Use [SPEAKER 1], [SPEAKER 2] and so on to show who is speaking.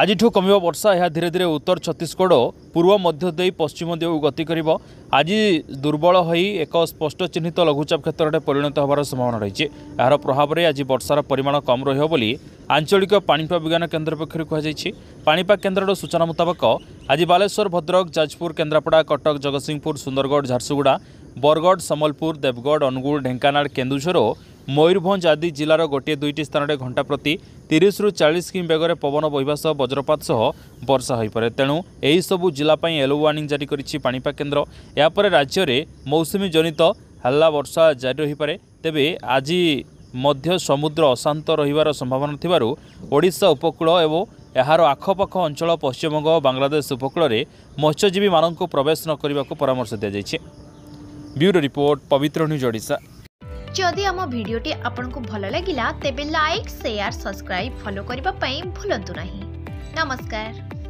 [SPEAKER 1] आज कमिब वर्षा यह धीरे धीरे उत्तर छत्तीसगढ़ पूर्व मध्य दे पश्चिम दिगू गति कर आज दुर्बल हो एक स्पष्ट चिन्हित लघुचाप क्षेत्र में परिणत होवार संभावना रही यार प्रभाव में आज वर्षार परिमाण कम रही आंचलिक पाणीपाग विज्ञान केन्द्र पक्षर कहुई। पाणीपाग केन्द्र सूचना मुताबक आज बालेश्वर भद्रक जाजपुर केन्द्रापड़ा कटक जगतसिंहपुर सुंदरगढ़ झारसुगुड़ा बरगढ़ सम्बलपुर देवगढ़ अनुगुल ढेंकानाल केन्दुझर मयूरभंज आदि जिलार गोटे दुईटी स्थान में घंटा प्रति 30 ରୁ 40 किमी बेगर पवन बहिबा सह वज्रपात सह वर्षा हो पारे। तेणु यही सबू जिलापाई येलो वार्निंग जारी करिछि पाणीपाग केन्द्र। यापर राज्य में मौसुमी जनित हल्ला वर्षा जारी रही पारे। तेबे आज मध्य समुद्र अशांत रहिबार संभावना थिबारु ओडिशा उपकूल एवं यार आखपाख अंचल पश्चिमबंग बांग्लादेश उपकूल में मत्स्यजीवी मानक प्रवेश न करने को परामर्श दी। ब्यूरो रिपोर्ट पवित्र न्यूज ओडिशा।
[SPEAKER 2] जदि आम भिडियोटी आपंक भल लगा तेब लाइक शेयर सब्सक्राइब फॉलो करने को भूलु नहीं। नमस्कार।